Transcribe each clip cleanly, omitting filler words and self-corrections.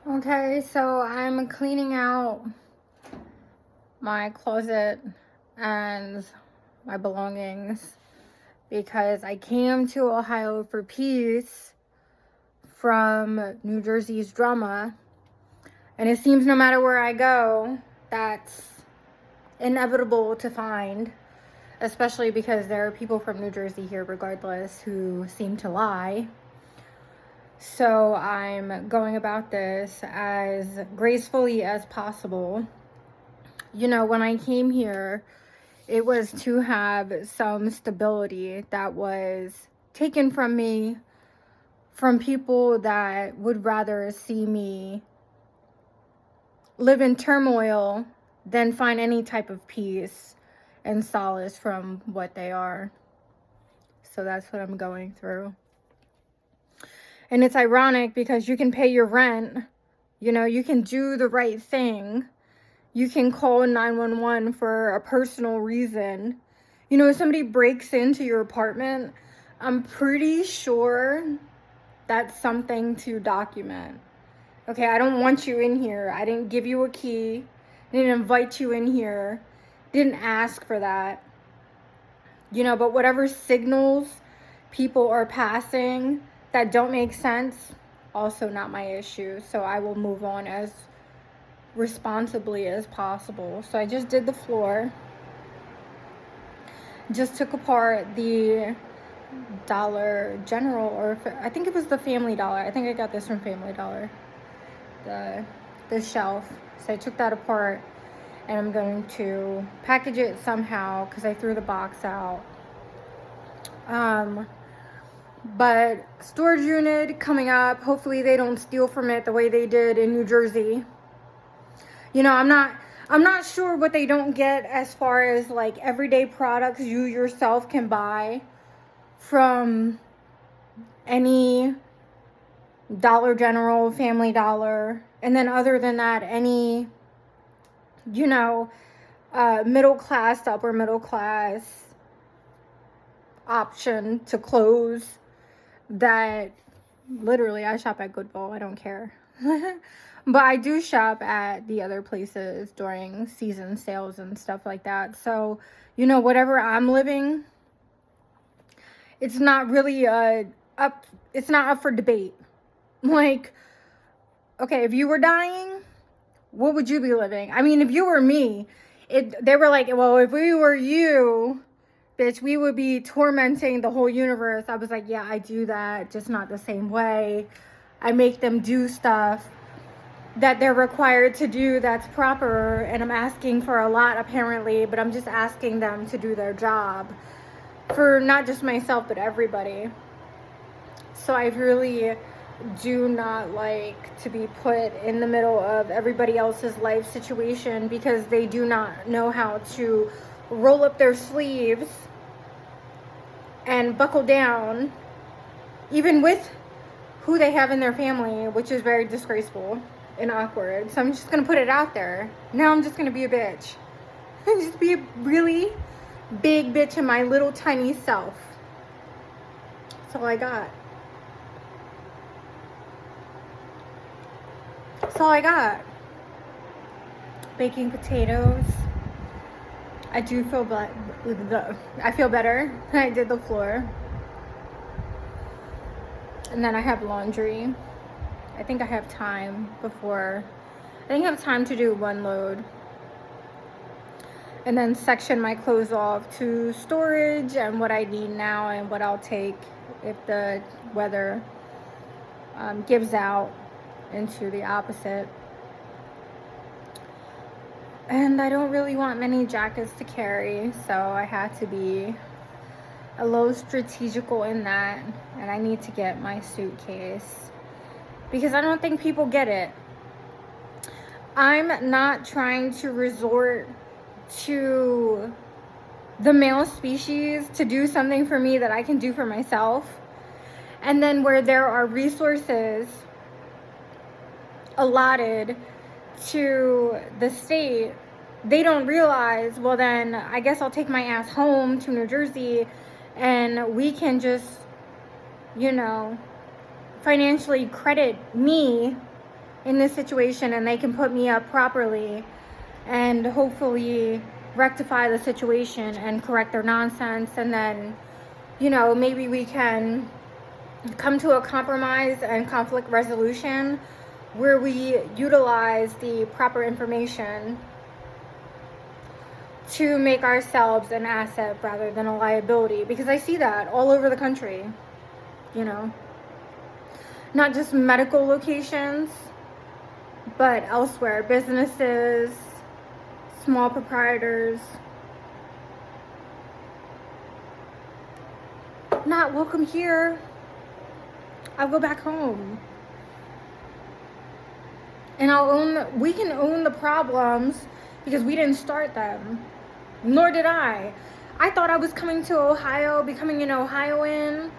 Okay, so I'm cleaning out my closet and my belongings because I came to Ohio for peace from New Jersey's drama. And it seems no matter where I go, that's inevitable to find, especially because there are people from New Jersey here regardless who seem to lie. So I'm going about this as gracefully as possible. You know, when I came here, it was to have some stability that was taken from me from people that would rather see me live in turmoil than find any type of peace and solace from what they are. So that's what I'm going through. And it's ironic because you can pay your rent, you know, you can do the right thing. You can call 911 for a personal reason. You know, if somebody breaks into your apartment, I'm pretty sure that's something to document. Okay, I don't want you in here. I didn't give you a key. I didn't invite you in here. Didn't ask for that. You know, but whatever signals people are passing that don't make sense, also not my issue. So I will move on as responsibly as possible. So I just did the floor. Just took apart the Dollar General, or I think it was the Family Dollar. I think I got this from Family Dollar. The shelf. So I took that apart and I'm going to package it somehow because I threw the box out. But storage unit coming up. Hopefully they don't steal from it the way they did in New Jersey. You know, I'm not sure what they don't get as far as like everyday products you yourself can buy from any Dollar General, Family Dollar, and then other than that, any, you know, middle class to upper middle class option to clothes that literally I shop at Goodwill. I don't care. But I do shop at the other places during season sales and stuff like that. So, you know, whatever I'm living, it's not really it's not up for debate. Like, okay, if you were dying, what would you be living? I mean, if you were me, they were like, well, if we were you, bitch, we would be tormenting the whole universe. I was like, yeah, I do that, just not the same way. I make them do stuff that they're required to do that's proper, and I'm asking for a lot apparently, but I'm just asking them to do their job for not just myself but everybody. So I really do not like to be put in the middle of everybody else's life situation because they do not know how to roll up their sleeves and buckle down, even with who they have in their family, which is very disgraceful and awkward. So I'm just gonna put it out there. Now I'm just gonna be a bitch. Just be a really big bitch in my little tiny self. That's all I got. That's all I got. Baking potatoes. I do feel I feel better. I did the floor. And then I have laundry. I think I have time I have time to do one load. And then section my clothes off to storage and what I need now and what I'll take if the weather gives out into the opposite. And I don't really want many jackets to carry, so I had to be a little strategical in that. And I need to get my suitcase because I don't think people get it. I'm not trying to resort to the male species to do something for me that I can do for myself. And then where there are resources allotted to the state, they don't realize, well then I guess I'll take my ass home to New Jersey and we can just, you know, financially credit me in this situation, and they can put me up properly and hopefully rectify the situation and correct their nonsense. And then, you know, maybe we can come to a compromise and conflict resolution where we utilize the proper information to make ourselves an asset rather than a liability. Because I see that all over the country, you know, not just medical locations, but elsewhere, businesses, small proprietors, not welcome here. I'll go back home. And we can own the problems because we didn't start them. Nor did I. I thought I was coming to Ohio, becoming an Ohioan.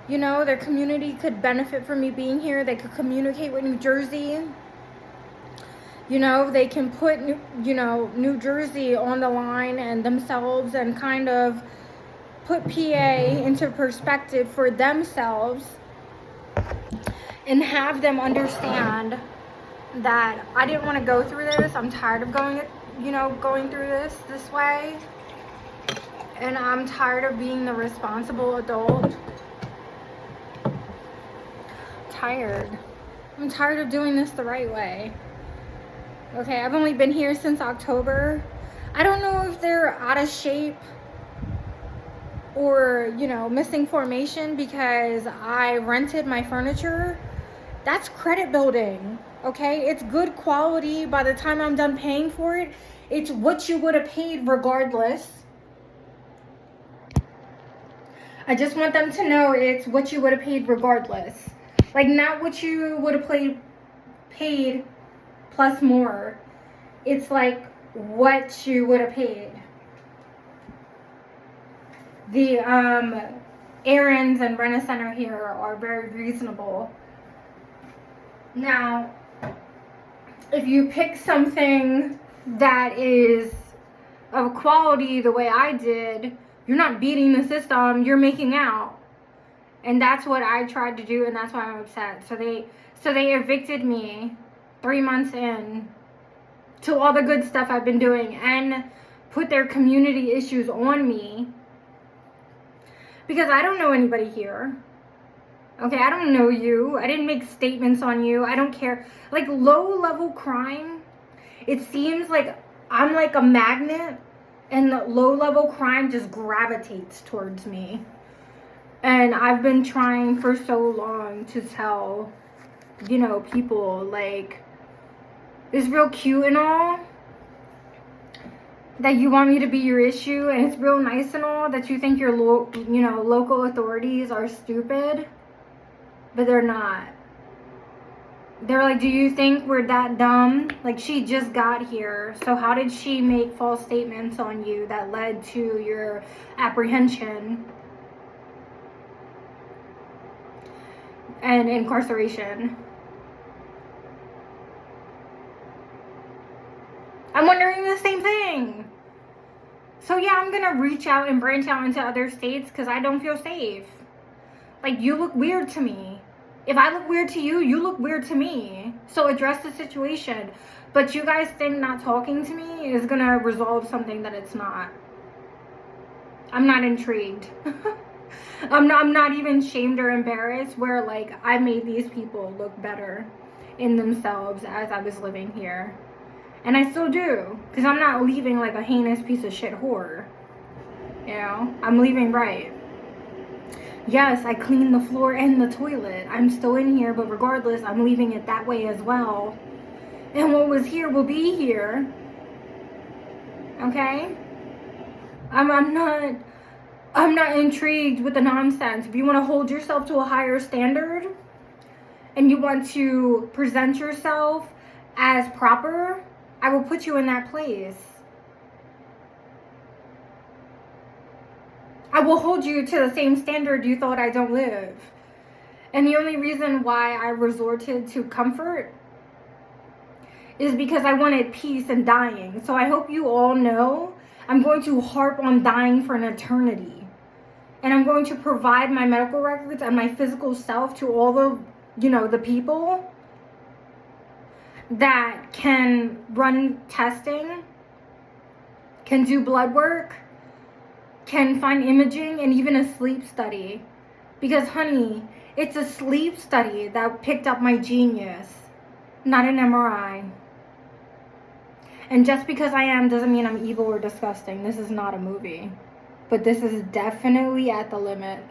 You know, their community could benefit from me being here. They could communicate with New Jersey. You know, they can put, New Jersey on the line and themselves and kind of put PA into perspective for themselves and have them understand that I didn't want to go through this. I'm tired of going through this way. And I'm tired of being the responsible adult. I'm tired of doing this the right way. Okay, I've only been here since October. I don't know if they're out of shape or, missing formation because I rented my furniture. That's credit building, okay? It's good quality. By the time I'm done paying for it, it's what you would have paid regardless. I just want them to know it's what you would have paid regardless. Like, not what you would have paid plus more. It's like what you would have paid. The errands and rent-a-center here are very reasonable. Now, if you pick something that is of quality the way I did, you're not beating the system, you're making out. And that's what I tried to do, and that's why I'm upset. So they evicted me 3 months in to all the good stuff I've been doing and put their community issues on me because I don't know anybody here. Okay, I don't know you. I didn't make statements on you. I don't care. Like, low-level crime, it seems like I'm like a magnet and low-level crime just gravitates towards me. And I've been trying for so long to tell, people, like, it's real cute and all that you want me to be your issue, and it's real nice and all that you think your local authorities are stupid, but they're not. They're like, do you think we're that dumb? Like, she just got here, so how did she make false statements on you that led to your apprehension and incarceration? I'm wondering the same thing. So yeah, I'm gonna reach out and branch out into other states because I don't feel safe. Like, you look weird to me. If I look weird to you, you look weird to me. So address the situation. But you guys think not talking to me is gonna resolve something that it's not. I'm not intrigued. I'm not even shamed or embarrassed where, like, I made these people look better in themselves as I was living here. And I still do, because I'm not leaving like a heinous piece of shit whore. I'm leaving right. Yes, I cleaned the floor and the toilet. I'm still in here, but regardless, I'm leaving it that way as well. And what was here will be here. Okay? I'm not intrigued with the nonsense. If you want to hold yourself to a higher standard and you want to present yourself as proper, I will put you in that place. I will hold you to the same standard you thought I don't live. And the only reason why I resorted to comfort is because I wanted peace and dying. So I hope you all know I'm going to harp on dying for an eternity. And I'm going to provide my medical records and my physical self to all the, the people that can run testing, can do blood work, can find imaging, and even a sleep study. Because, honey, it's a sleep study that picked up my genius, not an MRI. And just because I am doesn't mean I'm evil or disgusting. This is not a movie. But this is definitely at the limit.